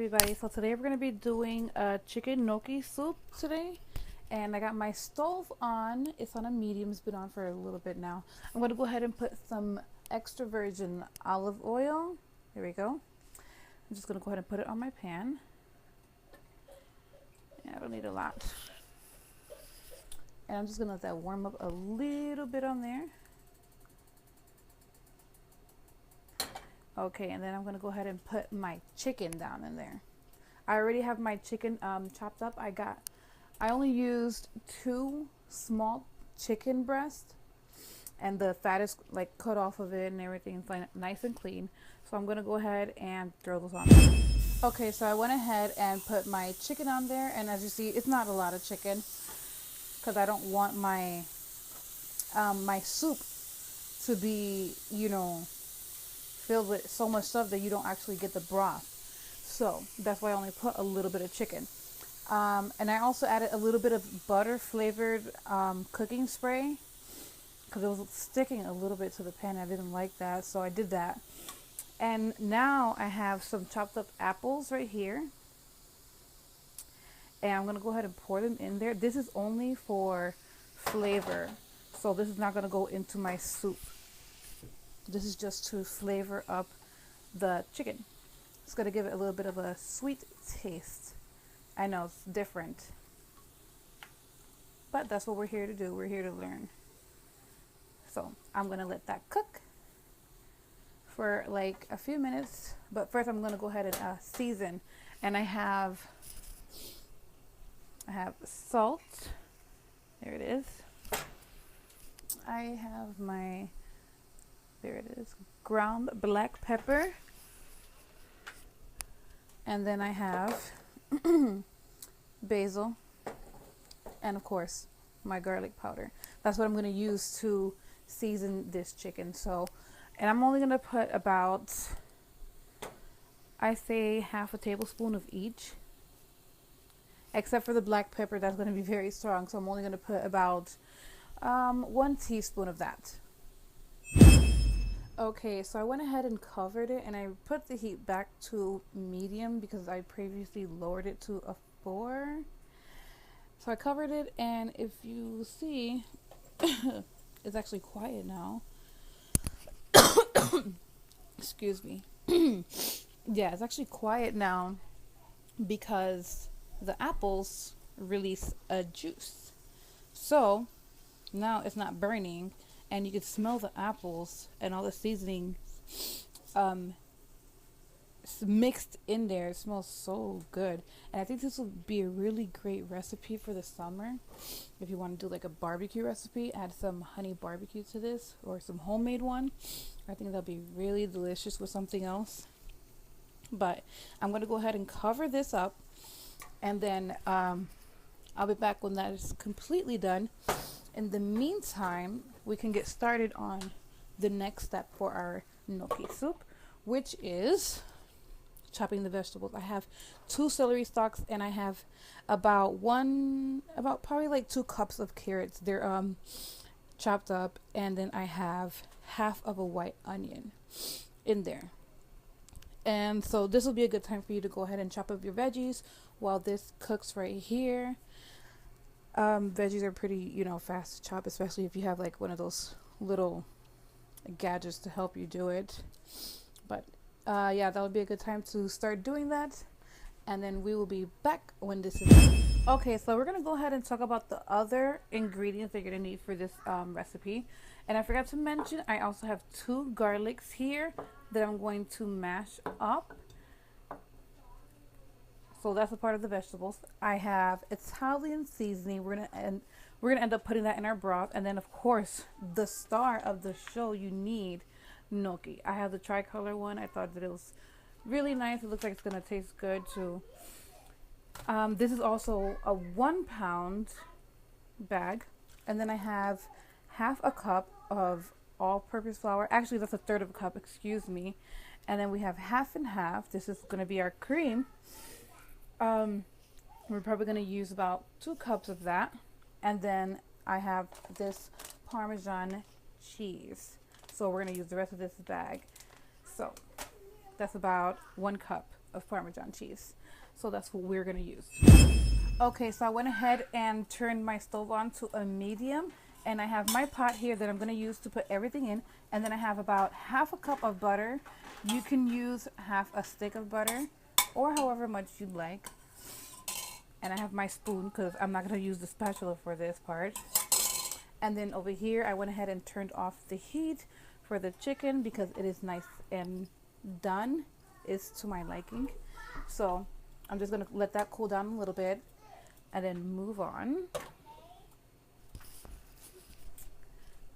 everybody. So today we're going to be doing a chicken gnocchi soup today. And I got my stove on. It's on a medium. It's been on for a little bit now. I'm going to go ahead and put some extra virgin olive oil. Here we go. I'm just going to go ahead and put it on my pan. Yeah, I don't need a lot. And I'm just going to let that warm up a little bit on there. Okay, and then I'm going to go ahead and put my chicken down in there. I already have my chicken chopped up. I only used 2 small chicken breasts, and the fat is like cut off of it and everything is like nice and clean. So I'm going to go ahead and throw those on there. Okay, so I went ahead and put my chicken on there, and as you see, it's not a lot of chicken because I don't want my my soup to be, filled with so much stuff that you don't actually get the broth. So that's why I only put a little bit of chicken. And I also added a little bit of butter flavored cooking spray because it was sticking a little bit to the pan. I didn't like that, so I did that. And now I have some chopped up apples right here. And I'm going to go ahead and pour them in there. This is only for flavor, so this is not going to go into my soup. This is just to flavor up the chicken. It's going to give it a little bit of a sweet taste. I know it's different, but that's what we're here to do. We're here to learn. So I'm going to let that cook for like a few minutes. But first I'm going to go ahead and season. And I have salt. There it is. I have my... There it is, ground black pepper. And then I have basil. And of course, my garlic powder. That's what I'm going to use to season this chicken. So, and I'm only going to put about, I say, half a tablespoon of each. Except for the black pepper, that's going to be very strong. So I'm only going to put about 1 teaspoon of that. Okay, so I went ahead and covered it, and I put the heat back to medium because I previously lowered it to a 4. So I covered it, and if you see, it's actually quiet now. Excuse me. Yeah, it's actually quiet now because the apples release a juice. So now it's not burning. And you can smell the apples and all the seasoning mixed in there. It smells so good. And I think this will be a really great recipe for the summer. If you want to do like a barbecue recipe, add some honey barbecue to this or some homemade one. I think that'll be really delicious with something else. But I'm going to go ahead and cover this up. And then I'll be back when that is completely done. In the meantime, we can get started on the next step for our gnocchi soup, which is chopping the vegetables. I have 2 celery stalks, and I have about probably like 2 cups of carrots. They're chopped up, and then I have half of a white onion in there. And so this will be a good time for you to go ahead and chop up your veggies while this cooks right here. Veggies are pretty, fast to chop, especially if you have like one of those little gadgets to help you do it. But yeah, that would be a good time to start doing that. And then we will be back when this is done. Okay, so we're going to go ahead and talk about the other ingredients that you're going to need for this recipe. And I forgot to mention, I also have 2 garlics here that I'm going to mash up. So that's a part of the vegetables. I have Italian seasoning. We're gonna end up putting that in our broth. And then of course, the star of the show, you need gnocchi. I have the tricolor one. I thought that it was really nice. It looks like it's gonna taste good too. This is also a 1 pound bag. And then I have half a cup of all-purpose flour. Actually, that's a 1/3 of a cup, excuse me. And then we have half and half. This is gonna be our cream. We're probably going to use about 2 cups of that. And then I have this Parmesan cheese. So we're going to use the rest of this bag. So that's about 1 cup of Parmesan cheese. So that's what we're gonna use. Okay, so I went ahead and turned my stove on to a medium, and I have my pot here that I'm gonna use to put everything in, and then I have about half a cup of butter. You can use half a stick of butter or however much you like. And I have my spoon because I'm not gonna use the spatula for this part. And then over here, I went ahead and turned off the heat for the chicken because it is nice and done. It's to my liking. So I'm just gonna let that cool down a little bit and then move on.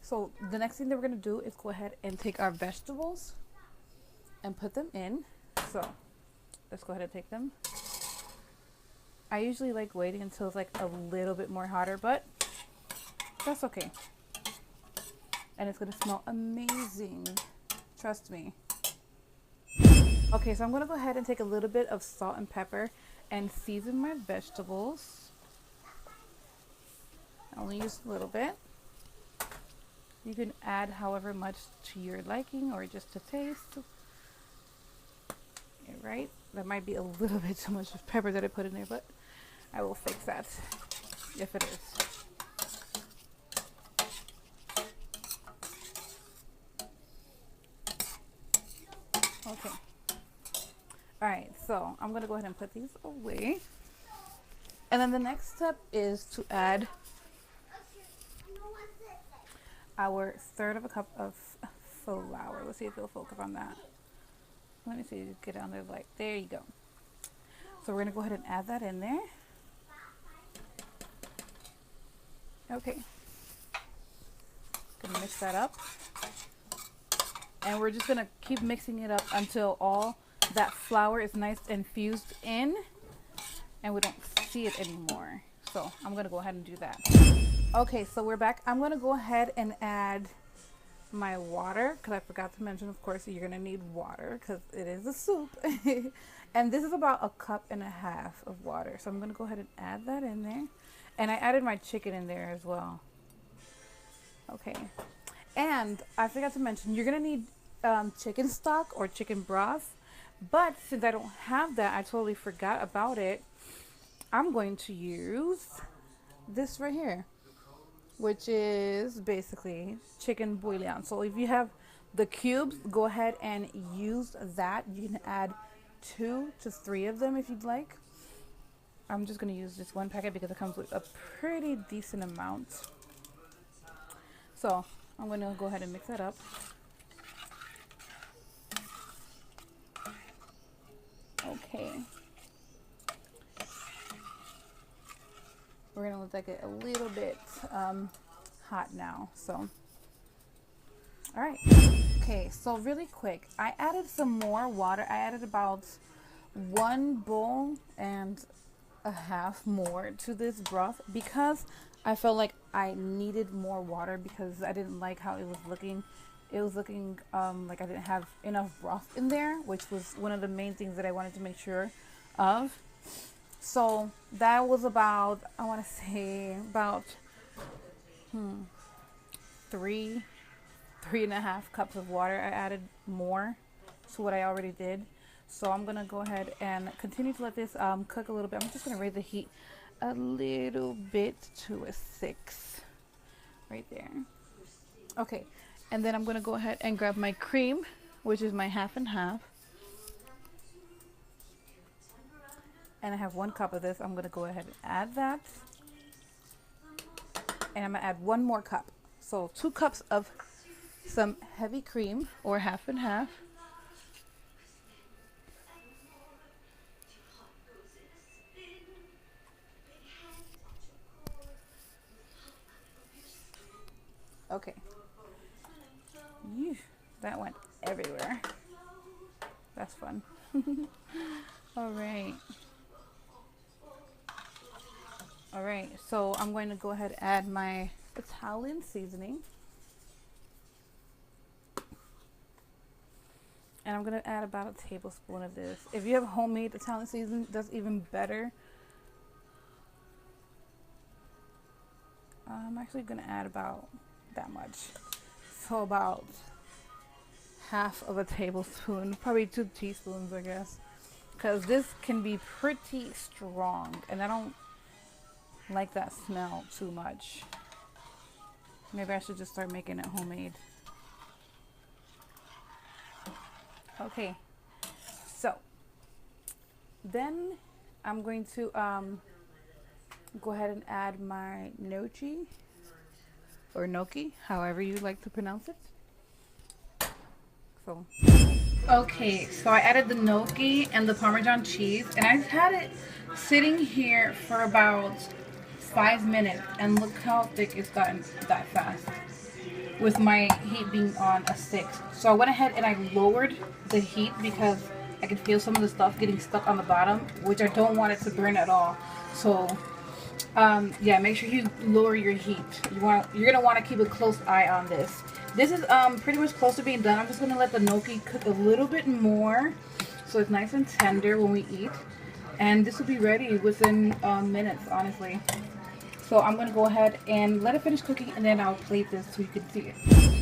So the next thing that we're gonna do is go ahead and take our vegetables and put them in. So let's go ahead and take them. I usually like waiting until it's like a little bit more hotter, but that's okay. And it's gonna smell amazing. Trust me. Okay, so I'm gonna go ahead and take a little bit of salt and pepper and season my vegetables. I only use a little bit. You can add however much to your liking or just to taste. Right? That might be a little bit too much of pepper that I put in there, but I will fix that if it is. Okay. Alright, so I'm going to go ahead and put these away. And then the next step is to add our third of a cup of flour. Let's see if it'll focus on that. Let me see, get down there, like, there you go. So we're going to go ahead and add that in there. Okay. Gonna mix that up. And we're just gonna keep mixing it up until all that flour is nice and fused in and we don't see it anymore. So I'm gonna go ahead and do that. Okay, so we're back. I'm gonna go ahead and add my water because I forgot to mention, of course, you're gonna need water because it is a soup. And this is about 1.5 cups of water. So I'm gonna go ahead and add that in there. And I added my chicken in there as well. Okay. And I forgot to mention, you're going to need chicken stock or chicken broth. But since I don't have that, I totally forgot about it. I'm going to use this right here, which is basically chicken bouillon. So if you have the cubes, go ahead and use that. You can add 2 to 3 of them if you'd like. I'm just going to use this one packet because it comes with a pretty decent amount. So I'm going to go ahead and mix that up. Okay. We're going to let that get a little bit hot now. So, all right. Okay, so really quick, I added some more water. I added about 1 bowl and a half more to this broth because I felt like I needed more water because I didn't like how it was looking. It was looking like I didn't have enough broth in there, which was one of the main things that I wanted to make sure of. So that was about, I want to say about 3.5 cups of water. I added more to what I already did. So I'm going to go ahead and continue to let this cook a little bit. I'm just going to raise the heat a little bit to a 6 right there. Okay, and then I'm going to go ahead and grab my cream, which is my 50/50. And I have 1 cup of this. I'm going to go ahead and add that. And I'm going to add 1 more cup. So 2 cups of some heavy cream or 50/50. Okay. That went everywhere. That's fun. All right. All right. So I'm going to go ahead and add my Italian seasoning. And I'm going to add about a tablespoon of this. If you have homemade Italian seasoning, that's even better. I'm actually going to add about that much. So about half of a tablespoon, probably 2 teaspoons, I guess. because this can be pretty strong and I don't like that smell too much. Maybe I should just start making it homemade. Okay, so then I'm going to go ahead and add my gnocchi or gnocchi, however you like to pronounce it. So okay, so I added the gnocchi and the Parmesan cheese, and I've had it sitting here for about 5 minutes, and look how thick it's gotten that fast with my heat being on a 6. So I went ahead and I lowered the heat because I can feel some of the stuff getting stuck on the bottom, which I don't want it to burn at all. So yeah, make sure you lower your heat. You're gonna want to keep a close eye on this. This is pretty much close to being done. I'm just gonna let the gnocchi cook a little bit more so it's nice and tender when we eat, and this will be ready within minutes, honestly. So I'm gonna go ahead and let it finish cooking, and then I'll plate this so you can see it.